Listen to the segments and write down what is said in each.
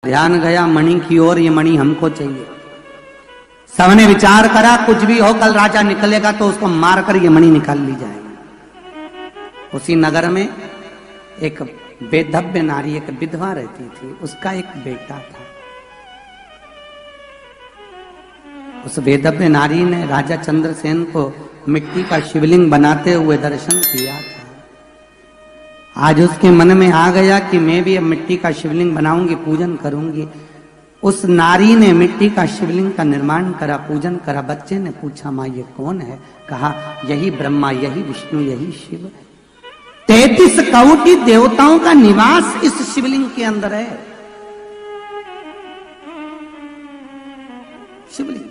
ध्यान गया मणि की ओर, ये मणि हमको चाहिए। सबने विचार करा कुछ भी हो, कल राजा निकलेगा तो उसको मारकर ये मणि निकाल ली जाएगी। उसी नगर में एक बेधव्य नारी, एक विधवा रहती थी, उसका एक बेटा था। उस वेदव्य नारी ने राजा चंद्रसेन को मिट्टी का शिवलिंग बनाते हुए दर्शन किया था। आज उसके मन में आ गया कि मैं भी अब मिट्टी का शिवलिंग बनाऊंगी, पूजन करूंगी। उस नारी ने मिट्टी का शिवलिंग का निर्माण करा, पूजन करा। बच्चे ने पूछा, मां ये कौन है? कहा यही ब्रह्मा, यही विष्णु, यही शिव। 33 कोटि देवताओं का निवास इस शिवलिंग के अंदर है। शिवलिंग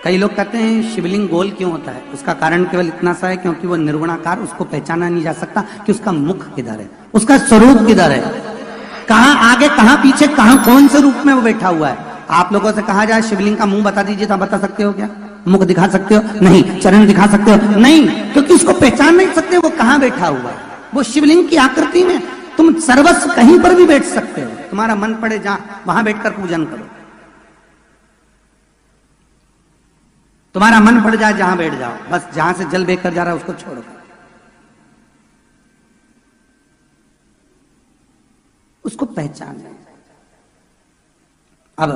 कई लोग कहते हैं शिवलिंग गोल क्यों होता है? उसका कारण केवल इतना सा है क्योंकि वो निर्गुणाकार, उसको पहचाना नहीं जा सकता कि उसका मुख किधर है, उसका स्वरूप किधर है, कहां आगे कहां पीछे, कहां कौन से रूप में वो बैठा हुआ है। आप लोगों से कहा जाए शिवलिंग का मुंह बता दीजिए तो आप बता सकते हो क्या? मुख दिखा सकते हो? नहीं। चरण दिखा सकते हो? नहीं, क्योंकि उसको पहचान नहीं सकते वो कहां बैठा हुआ है। वो शिवलिंग की आकृति में तुम सर्वस्व कहीं पर भी बैठ सकते हो, तुम्हारा मन पड़े जहां वहां बैठकर पूजन करो। तुम्हारा मन पड़ जाए जहां बैठ जाओ, बस जहां से जल बेकर जा रहा है उसको छोड़ो। उसको पहचान। अब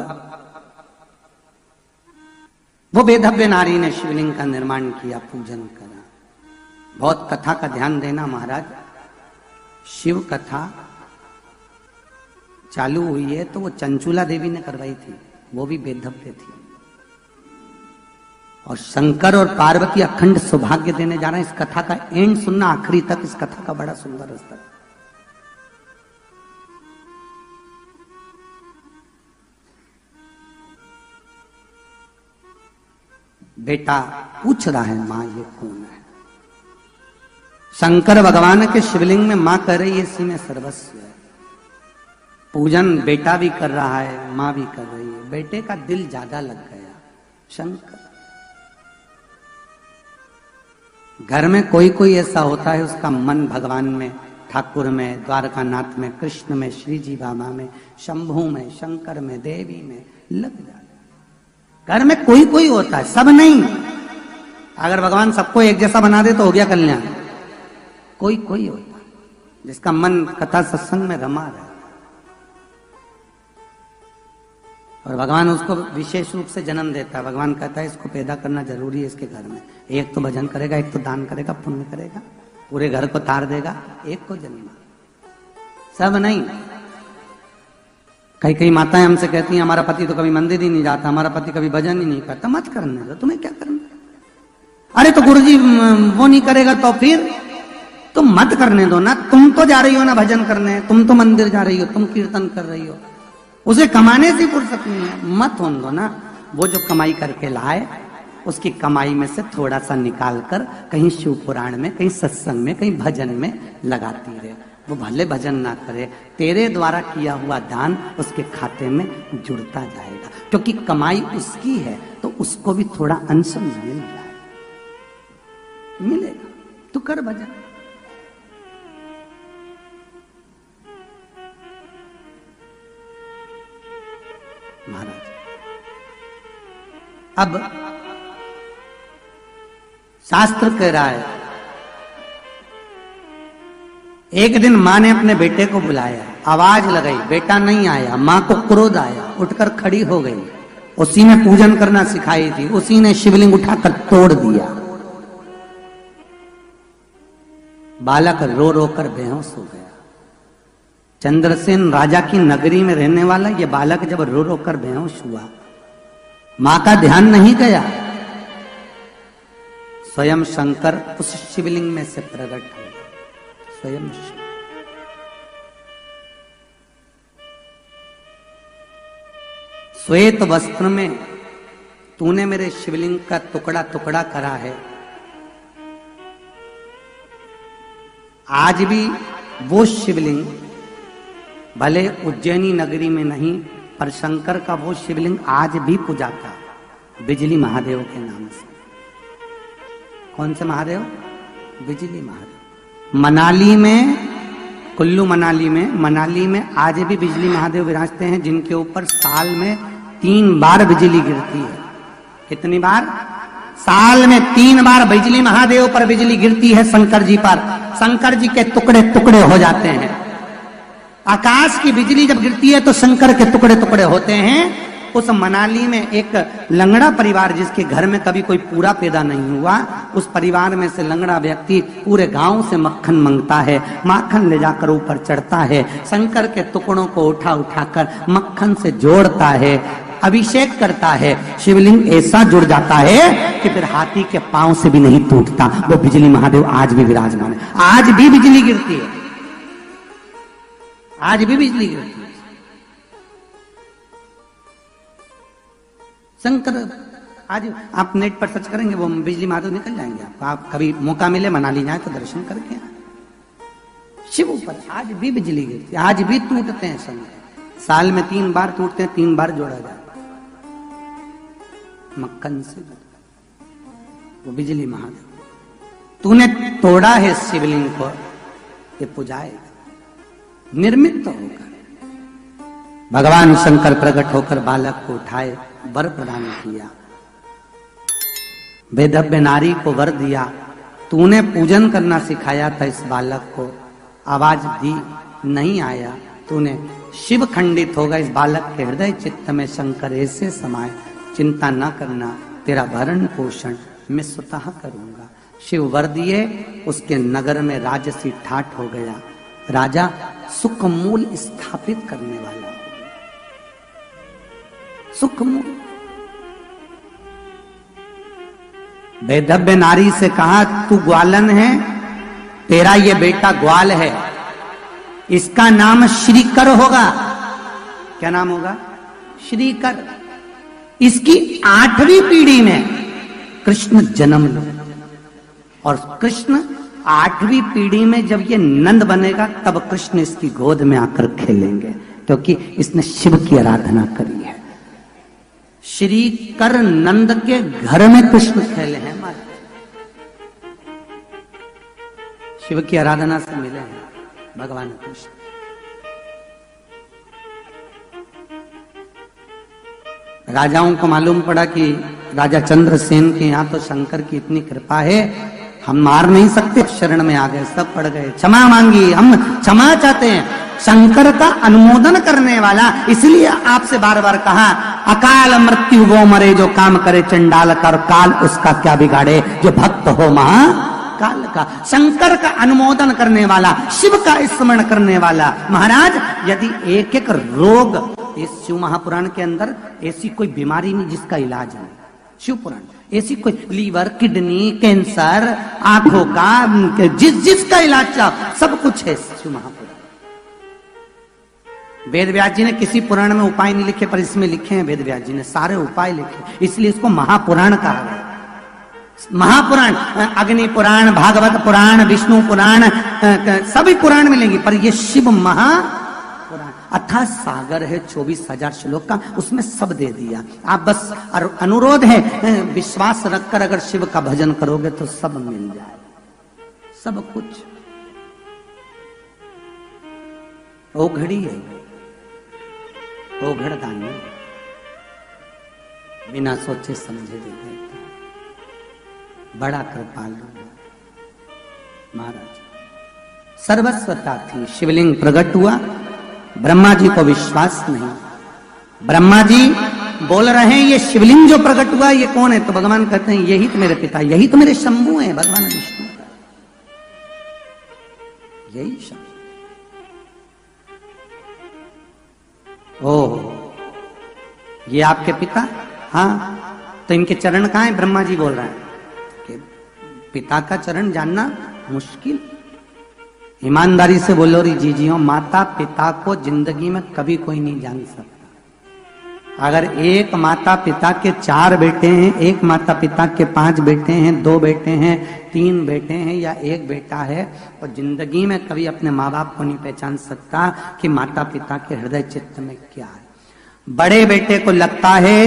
वो वेदव्य नारी ने शिवलिंग का निर्माण किया, पूजन करा। बहुत कथा का ध्यान देना महाराज। शिव कथा चालू हुई है तो वो चंचूला देवी ने करवाई थी, वो भी वेदव्य थी। और शंकर और पार्वती अखंड सौभाग्य देने जा रहे हैं। इस कथा का एंड सुनना, आखिरी तक इस कथा का बड़ा सुंदर स्तर। बेटा पूछ रहा है, मां ये कौन है? शंकर भगवान के शिवलिंग में मां कह रही है इसी में सर्वस्व है। पूजन बेटा भी कर रहा है, मां भी कर रही है। बेटे का दिल ज्यादा लग गया। शंकर घर में कोई कोई ऐसा होता है उसका मन भगवान में, ठाकुर में, द्वारकानाथ में, कृष्ण में, श्री जी बाबा में, शंभू में, शंकर में, देवी में लग जाता है। घर में कोई कोई होता है, सब नहीं। अगर भगवान सबको एक जैसा बना दे तो हो गया कल्याण। कोई कोई होता है जिसका मन कथा सत्संग में रमा रहा है और भगवान उसको विशेष रूप से जन्म देता है। भगवान कहता है इसको पैदा करना जरूरी है इसके घर में। एक तो भजन करेगा, एक तो दान करेगा, पुण्य करेगा, पूरे घर को तार देगा, एक को जन्मा। सब नहीं। कई कई माताएं हमसे कहती हैं हमारा पति तो कभी मंदिर ही नहीं जाता, हमारा पति कभी भजन ही नहीं करता। मत करने दो, तुम्हें क्या करना? अरे तो गुरुजी वो नहीं करेगा तो फिर तुम मत करने दो ना। तुम तो जा रही हो ना भजन करने, तुम तो मंदिर जा रही हो, तुम कीर्तन कर रही हो, उसे कमाने से फुर्सत नहीं है। मत होने दो ना। वो जो कमाई करके लाए उसकी कमाई में से थोड़ा सा निकाल कर कहीं शिव पुराण में, कहीं सत्संग में, कहीं भजन में लगाती रहे। वो भले भजन ना करे, तेरे द्वारा किया हुआ दान उसके खाते में जुड़ता जाएगा, क्योंकि कमाई उसकी है तो उसको भी थोड़ा अंश मिल जाए, मिलेगा। तू कर भजन। महाराज अब शास्त्र कह रहा है, एक दिन मां ने अपने बेटे को बुलाया, आवाज लगाई, बेटा नहीं आया। मां को क्रोध आया, उठकर खड़ी हो गई। उसी ने पूजन करना सिखाई थी, उसी ने शिवलिंग उठाकर तोड़ दिया। बालक रो रो कर बेहोश हो गया। चंद्रसेन राजा की नगरी में रहने वाला ये बालक जब रो रो कर बेहोश हुआ, मां का ध्यान नहीं गया। स्वयं शंकर उस शिवलिंग में से प्रकट हुए। स्वयं श्वेत वस्त्र में तूने मेरे शिवलिंग का टुकड़ा टुकड़ा करा है। आज भी वो शिवलिंग भले उज्जैनी नगरी में नहीं, पर शंकर का वो शिवलिंग आज भी पूजाता, बिजली महादेव के नाम से। कौन से महादेव? बिजली महादेव। मनाली में कुल्लू मनाली में आज भी बिजली महादेव विराजते हैं, जिनके ऊपर साल में 3 बार बिजली गिरती है। कितनी बार? साल में 3 बार बिजली महादेव पर बिजली गिरती है। शंकर जी पर, शंकर जी के टुकड़े टुकड़े हो जाते हैं। आकाश की बिजली जब गिरती है तो शंकर के टुकड़े टुकड़े होते हैं। उस मनाली में एक लंगड़ा परिवार, जिसके घर में कभी कोई पूरा पैदा नहीं हुआ, उस परिवार में से लंगड़ा व्यक्ति पूरे गांव से मक्खन मांगता है, माखन ले जाकर ऊपर चढ़ता है, शंकर के टुकड़ों को उठा उठाकर मक्खन से जोड़ता है, अभिषेक करता है, शिवलिंग ऐसा जुड़ जाता है कि फिर हाथी के पांव से भी नहीं टूटता। वो बिजली महादेव आज भी विराजमान है। आज भी बिजली गिरती है, आज भी बिजली गिरती है। शंकर, आज आप नेट पर सर्च करेंगे वो बिजली महादेव निकल जाएंगे आपको। आप कभी मौका मिले मनाली जाए तो दर्शन करके आए। शिव ऊपर आज भी बिजली गिरती है, आज भी टूटते हैं शंकर। साल में 3 बार टूटते हैं, 3 बार जोड़ा जाता है मक्खन से। वो बिजली महादेव, तूने तोड़ा है शिवलिंग को, ये पुजाएगा। निर्मित तो होकर भगवान शंकर प्रकट होकर बालक को उठाए, वर प्रदान किया, वेदव्य नारी को वर दिया। तूने पूजन करना सिखाया था इस बालक को, आवाज दी, नहीं आया। तूने शिव खंडित होगा इस बालक के हृदय चित्त में, शंकर ऐसे समाये, चिंता न करना, तेरा भरण पोषण मैं स्वतः करूंगा। शिव वर दिए, उसके नगर में राजसी ठाठ हो गया। राजा सुख मूल स्थापित करने वाला, सुख मूल। वैदव्य नारी से कहा, तू ग्वालन है, तेरा ये बेटा ग्वाल है, इसका नाम श्रीकर होगा। क्या नाम होगा? श्रीकर। इसकी 8वीं पीढ़ी में कृष्ण जन्म लो, और कृष्ण 8वीं पीढ़ी में जब ये नंद बनेगा तब कृष्ण इसकी गोद में आकर खेलेंगे, क्योंकि इसने शिव की आराधना करी है। श्री कर नंद के घर में कृष्ण खेले हैं महाराज, शिव की आराधना से मिले हैं भगवान कृष्ण। राजाओं को मालूम पड़ा कि राजा चंद्रसेन के यहां तो शंकर की इतनी कृपा है, हम मार नहीं सकते, शरण में आ गए, सब पड़ गए, क्षमा मांगी, हम क्षमा चाहते हैं। शंकर का अनुमोदन करने वाला, इसलिए आपसे बार बार कहा, अकाल मृत्यु वो मरे जो काम करे चंडाल कर, काल उसका क्या बिगाड़े जो भक्त हो महाकाल का। शंकर का अनुमोदन करने वाला, शिव का स्मरण करने वाला। महाराज, यदि एक एक रोग, इस शिव महापुराण के अंदर ऐसी कोई बीमारी नहीं जिसका इलाज नहीं, शिव पुराण ऐसी कोई लीवर, किडनी, कैंसर, आंखों का, जिसका इलाज चाहो सब कुछ है शिव महापुराण। वेद व्यास जी ने किसी पुराण में उपाय नहीं लिखे, पर इसमें लिखे हैं वेद व्यास जी ने सारे उपाय लिखे, इसलिए इसको महापुराण कहा गया। महापुराण, अग्नि पुराण, भागवत पुराण, विष्णु पुराण, सभी पुराण मिलेंगे, पर ये शिव महापुराण अथाह सागर है 24,000 श्लोक का, उसमें सब दे दिया। आप बस अनुरोध है, विश्वास रखकर अगर शिव का भजन करोगे तो सब मिल जाए, सब कुछ। ओ घड़ी है, ओ घड़दानी, बिना सोचे समझे दे देता, बड़ा कृपालु महाराज। सर्वस्वता थी, शिवलिंग प्रकट हुआ, ब्रह्मा जी को विश्वास नहीं। ब्रह्मा जी बोल रहे हैं ये शिवलिंग जो प्रकट हुआ ये कौन है? तो भगवान कहते हैं यही तो मेरे पिता, यही तो मेरे शंभु हैं, भगवान विष्णु, यही शंभु। ओह, ये आपके पिता? हाँ, तो इनके चरण कहाँ हैं? ब्रह्मा जी बोल रहे हैं कि पिता का चरण जानना मुश्किल। ईमानदारी से बोलो री जीजियों, माता पिता को जिंदगी में कभी कोई नहीं जान सकता। अगर एक माता पिता के 4 बेटे हैं, एक माता पिता के 5 बेटे हैं, 2 बेटे हैं, 3 बेटे हैं या 1 बेटा है, और जिंदगी में कभी अपने माँ बाप को नहीं पहचान सकता कि माता पिता के हृदय चित्त में क्या है। बड़े बेटे को लगता है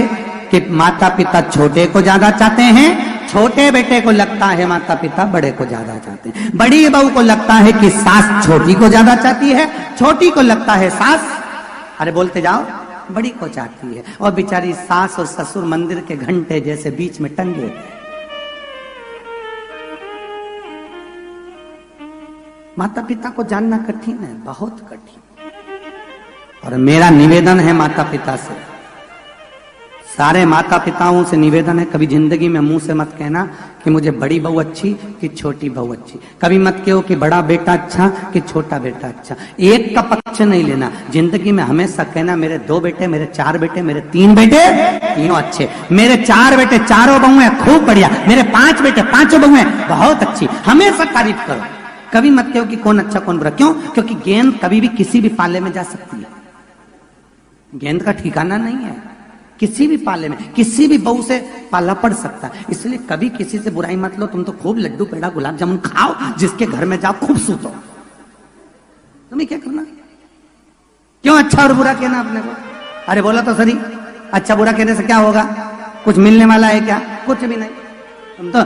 कि माता पिता छोटे को ज्यादा चाहते हैं, छोटे बेटे को लगता है माता पिता बड़े को ज्यादा चाहते हैं, बड़ी बहू को लगता है कि सास छोटी को ज्यादा चाहती है, छोटी को लगता है सास, अरे बोलते जाओ, बड़ी को चाहती है। और बेचारी सास और ससुर मंदिर के घंटे जैसे बीच में टंगे। माता पिता को जानना कठिन है, बहुत कठिन। और मेरा निवेदन है माता पिता से, सारे माता पिताओं से निवेदन है, कभी जिंदगी में मुंह से मत कहना कि मुझे बड़ी बहू अच्छी कि छोटी बहू अच्छी। कभी मत कहो कि बड़ा बेटा अच्छा कि छोटा बेटा अच्छा। एक का पक्ष नहीं लेना जिंदगी में। हमेशा कहना मेरे 2 बेटे, मेरे 4 बेटे, मेरे 3 बेटे तीनों अच्छे, मेरे 4 बेटे 4 बहुएं खूब बढ़िया, मेरे 5 बेटे 5 बहुएं बहुत अच्छी। हमेशा तारीफ करो। कभी मत कहो कि कौन अच्छा कौन बुरा। क्यों? क्योंकि गेंद कभी भी किसी भी पाले में जा सकती है। गेंद का ठिकाना नहीं है। किसी भी पाले में किसी भी बहू से पाला पड़ सकता है। इसलिए कभी किसी से बुराई मत लो। तुम तो खूब लड्डू पेड़ा गुलाब जामुन खाओ, जिसके घर में जाओ खूब सूतो। तुम्हें क्या करना? क्यों अच्छा और बुरा कहना अपने को? अरे बोला तो सही, अच्छा बुरा कहने से क्या होगा? कुछ मिलने वाला है क्या? कुछ भी नहीं। तुम तो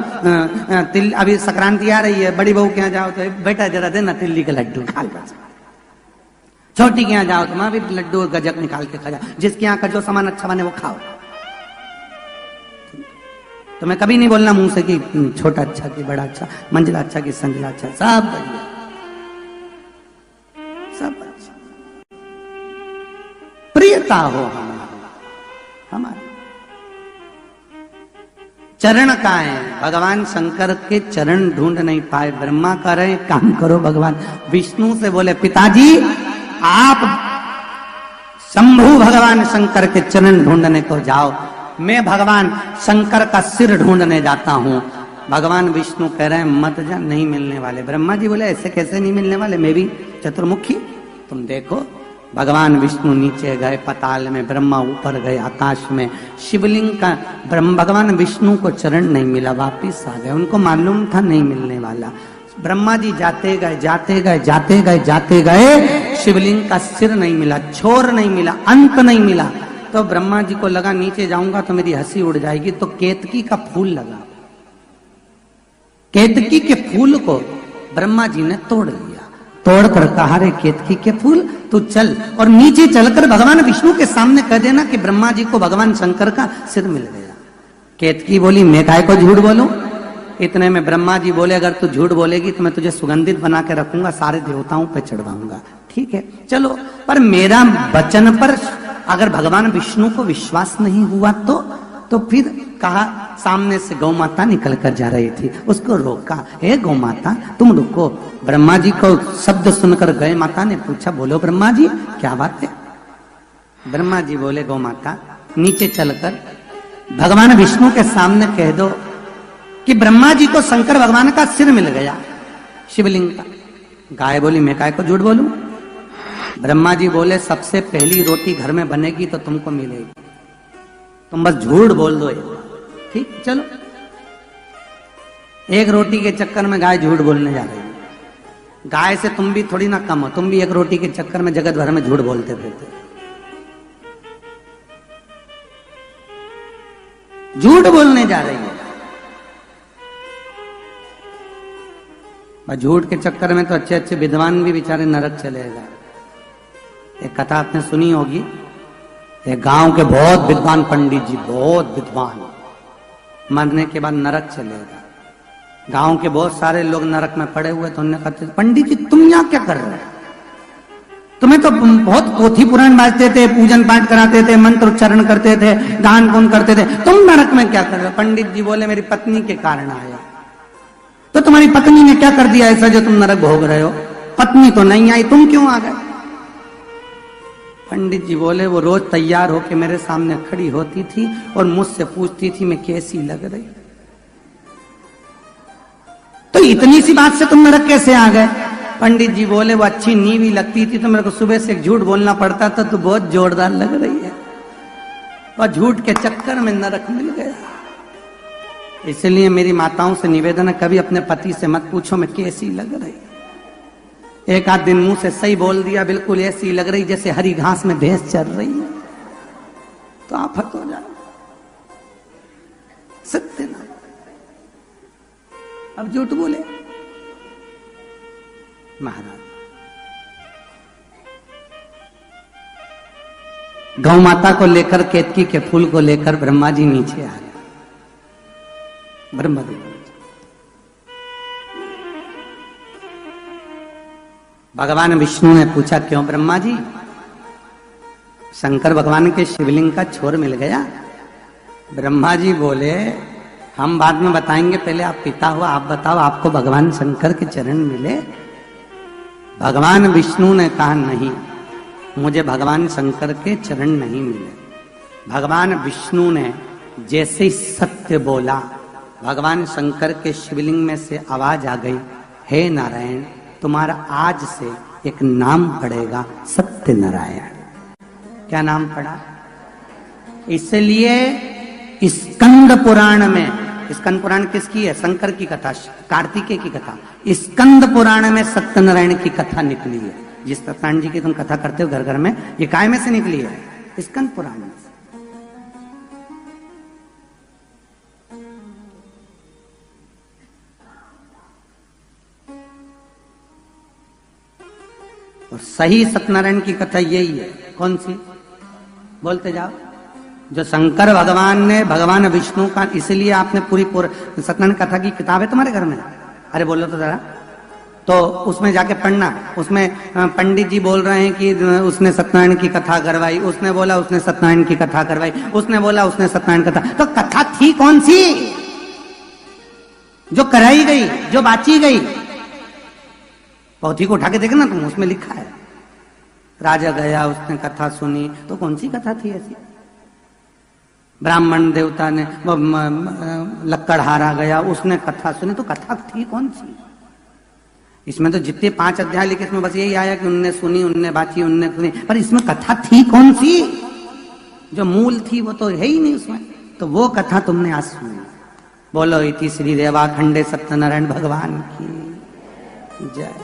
तिल अभी संक्रांति आ रही है, बड़ी बहू के यहाँ जाओ तो बेटा जरा देना तिल्ली का लड्डू खा लो। छोटी के यहाँ जाओ तो वहां भी लड्डू और गजक निकाल के खा जाओ। जिसके यहाँ का जो सामान अच्छा बने वो खाओ। तो मैं कभी नहीं बोलना मुंह से कि छोटा अच्छा कि बड़ा अच्छा, मंजिला अच्छा कि संजिला अच्छा, सब बढ़िया, सब अच्छा। प्रियता हो हमारे चरण का है। भगवान शंकर के चरण ढूंढ नहीं पाए। ब्रह्मा कह रहे काम करो, भगवान विष्णु से बोले पिताजी आप शंभु भगवान शंकर के चरण ढूंढने को जाओ, मैं भगवान शंकर का सिर ढूंढने जाता हूं। भगवान विष्णु कह रहे हैं मत जा, नहीं मिलने वाले। ब्रह्मा जी बोले ऐसे कैसे नहीं मिलने वाले, मैं भी चतुर्मुखी। तुम देखो भगवान विष्णु नीचे गए पाताल में, ब्रह्मा ऊपर गए आकाश में। शिवलिंग का भगवान विष्णु को चरण नहीं मिला, वापिस आ गए। उनको मालूम था नहीं मिलने वाला। ब्रह्मा जी जाते गए जाते गए जाते गए जाते गए, शिवलिंग का सिर नहीं मिला, छोर नहीं मिला, अंत नहीं मिला। तो ब्रह्मा जी को लगा नीचे जाऊंगा तो मेरी हंसी उड़ जाएगी। तो केतकी का फूल लगा, केतकी के फूल को ब्रह्मा जी ने तोड़ लिया। तोड़कर कहा रे केतकी के फूल तू चल और नीचे चलकर भगवान विष्णु के सामने कह देना कि ब्रह्मा जी को भगवान शंकर का सिर मिल गया। केतकी बोली मैं काय को झूठ बोलूं? इतने में ब्रह्मा जी बोले अगर तू झूठ बोलेगी तो मैं तुझे सुगंधित बना के रखूंगा, सारे देवताओं पे चढ़वाऊंगा। ठीक है चलो, पर मेरा वचन पर अगर भगवान विष्णु को विश्वास नहीं हुआ तो फिर कहा, सामने से गौ माता निकल कर जा रही थी, उसको रोका, हे गौ माता तुम रुको। ब्रह्मा जी को शब्द सुनकर गए माता ने पूछा बोलो ब्रह्मा जी क्या बात है? ब्रह्मा जी बोले गौ माता नीचे चलकर भगवान विष्णु के सामने कह दो कि ब्रह्मा जी को शंकर भगवान का सिर मिल गया, शिवलिंग का। गाय बोली मैं काय को झूठ बोलूं? ब्रह्मा जी बोले सबसे पहली रोटी घर में बनेगी तो तुमको मिलेगी, तुम बस झूठ बोल दो। ठीक चलो, एक रोटी के चक्कर में गाय झूठ बोलने जा रही है। गाय से तुम भी थोड़ी ना कम हो, तुम भी एक रोटी के चक्कर में जगत भर में झूठ बोलते फिरते। झूठ बोलने जा रही है। झूठ के चक्कर में तो अच्छे अच्छे विद्वान भी बेचारे नरक चले गए। एक कथा आपने सुनी होगी, एक गांव के बहुत विद्वान पंडित जी, बहुत विद्वान, मरने के बाद नरक चले गए। गांव के बहुत सारे लोग नरक में पड़े हुए तो उन्होंने कहते पंडित जी तुम यहाँ क्या कर रहे हो? तुम्हें तो बहुत पोथी पुराण बाजते थे, पूजन पाठ कराते थे, मंत्र उच्चारण करते थे, दान पुण्य करते थे, तुम नरक में क्या कर रहे हो? पंडित जी बोले मेरी पत्नी के कारण आया। तो तुम्हारी पत्नी ने क्या कर दिया ऐसा जो तुम नरक भोग रहे हो? पत्नी तो नहीं आई, तुम क्यों आ गए? पंडित जी बोले वो रोज तैयार होके मेरे सामने खड़ी होती थी और मुझसे पूछती थी मैं कैसी लग रही। तो इतनी सी बात से तुम नरक कैसे आ गए? पंडित जी बोले वो अच्छी नीवी लगती थी तो मेरे को सुबह से एक झूठ बोलना पड़ता था, तो बहुत जोरदार लग रही है, और झूठ के चक्कर में नरक मिल गया। इसलिए मेरी माताओं से निवेदन है कभी अपने पति से मत पूछो मैं कैसी लग रही। एक आध दिन मुंह से सही बोल दिया बिल्कुल ऐसी लग रही जैसे हरी घास में भैंस चल रही है, तो आफत हो जाए। सत्य ना, अब झूठ बोले महाराज। गौ माता को लेकर, केतकी के फूल को लेकर ब्रह्मा जी नीचे आ गए। ब्रह्मदेव भगवान विष्णु ने पूछा, क्यों ब्रह्मा जी? शंकर भगवान के शिवलिंग का छोर मिल गया? ब्रह्मा जी बोले, हम बाद में बताएंगे, पहले आप पिता हो, आप बताओ, आपको भगवान शंकर के चरण मिले? भगवान विष्णु ने कहा, नहीं, मुझे भगवान शंकर के चरण नहीं मिले। भगवान विष्णु ने जैसे ही सत्य बोला, भगवान शंकर के शिवलिंग में से आवाज आ गई, हे नारायण, तुम्हारा आज से एक नाम पड़ेगा, सत्य नारायण। क्या नाम पड़ा? इसलिए स्कंद पुराण में, स्कंद पुराण किसकी है? शंकर की कथा, कार्तिकेय की कथा। स्कंद पुराण में सत्यनारायण की कथा निकली है। जिस सत्यनारायण जी की तुम कथा करते हो घर घर में, ये काय में से निकली है? स्कंद पुराण में से। और सही सत्यनारायण की कथा यही है। कौन सी? बोलते जाओ। जो शंकर भगवान ने भगवान विष्णु का, इसलिए आपने पूरी सत्यनारायण कथा की किताब है तुम्हारे घर में? अरे बोलो तो जरा। तो उसमें जाके पढ़ना, उसमें पंडित जी बोल रहे हैं कि उसने सत्यनारायण की कथा करवाई, उसने बोला उसने सत्यनारायण की कथा करवाई, उसने बोला उसने सत्यनारायण कथा। तो कथा थी कौन सी जो कराई गई, जो बाची गई? पौथी को उठा के देखना तुम, उसमें लिखा है। राजा गया, उसने कथा सुनी, तो कौन सी कथा थी ऐसी? ब्राह्मण देवता ने, लक्कड़हारा गया, उसने कथा सुनी, तो कथा थी कौन सी? इसमें तो जितने 5 अध्याय लिखे, इसमें बस यही आया कि उनने सुनी, उनने बाची, उनने सुनी, पर इसमें कथा थी कौन सी? जो मूल थी वो तो है ही नहीं उसमें। तो वो कथा तुमने आज सुनी। बोलो इति श्री देवाखंडे सत्यनारायण भगवान की जय।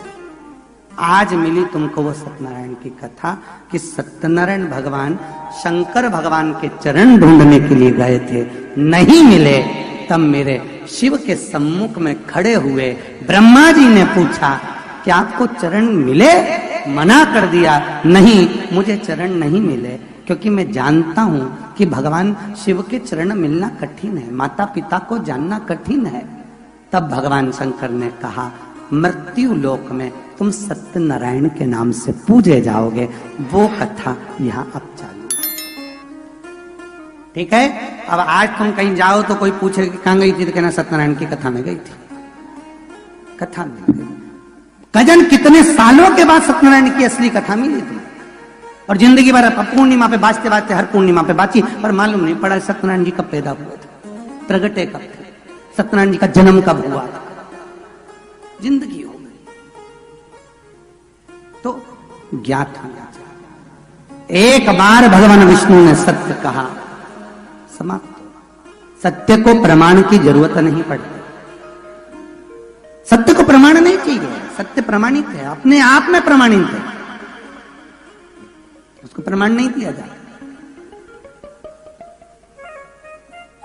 आज मिली तुमको वो सत्यनारायण की कथा कि सत्यनारायण भगवान शंकर भगवान के चरण ढूंढने के लिए गए थे, नहीं मिले। तब मेरे शिव के सम्मुख में खड़े हुए ब्रह्मा जी ने पूछा, क्या आपको चरण मिले? मना कर दिया, नहीं, मुझे चरण नहीं मिले, क्योंकि मैं जानता हूं कि भगवान शिव के चरण मिलना कठिन है, माता पिता को जानना कठिन है। तब भगवान शंकर ने कहा, मृत्यु लोक में तुम सत्यनारायण के नाम से पूजे जाओगे। वो कथा यहां अब चालू। ठीक है? अब आज तुम कहीं जाओ तो कोई पूछे कि कहां गई थी, तो कहना सत्यनारायण की कथा में गई थी। कथा मिल गई। कजन कितने सालों के बाद सत्यनारायण की असली कथा मिली तुम्हें, और जिंदगी भर पूर्णिमा पे बाजते बाजते हर पूर्णिमा पे बाची, पर मालूम नहीं पड़ा सत्यनारायण जी कब पैदा हुए थे, प्रगटे कब थे, सत्यनारायण जी का जन्म कब हुआ था। जिंदगी हो गई तो ज्ञात होना चाहिए। एक बार भगवान विष्णु ने सत्य कहा, समाप्त। सत्य को प्रमाण की जरूरत नहीं पड़ती। सत्य को प्रमाण नहीं चाहिए, सत्य प्रमाणित है, अपने आप में प्रमाणित है, उसको प्रमाण नहीं दिया जाता।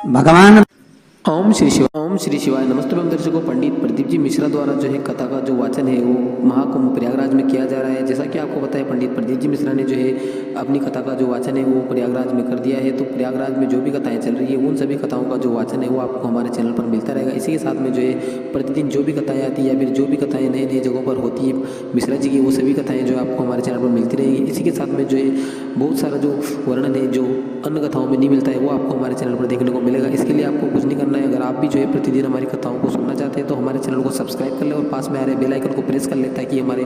भगवान ओम श्री शिवाय। नमस्ते दर्शकों, पंडित प्रदीप जी मिश्रा द्वारा जो है कथा का जो वाचन है वो महाकुंभ प्रयागराज में किया जा रहा है। जैसा कि आपको पता है, पंडित प्रदीप जी मिश्रा ने जो है अपनी कथा का जो वाचन है वो प्रयागराज में कर दिया है। तो प्रयागराज में जो भी कथाएं चल रही है उन सभी कथाओं का जो वाचन है वो आपको हमारे चैनल पर मिलता रहेगा। इसी के साथ में जो है प्रतिदिन जो भी कथाएं आती है या फिर जो भी कथाएं नई नई जगहों पर होती है मिश्रा जी की, वो सभी कथाएं जो आपको हमारे चैनल पर मिलती रहेगी। इसी के साथ में जो है बहुत सारा जो वर्णन है जो अन्य कथाओं में नहीं मिलता है वो आपको हमारे चैनल पर देखने को मिलेगा। इसके लिए आपको कुछ नहीं करना है। अगर आप भी जो है प्रतिदिन हमारी कथाओं को सुनना चाहते हैं तो हमारे चैनल को सब्सक्राइब कर लें और पास में आ रहे बेल आइकन को प्रेस कर लें, ताकि हमारे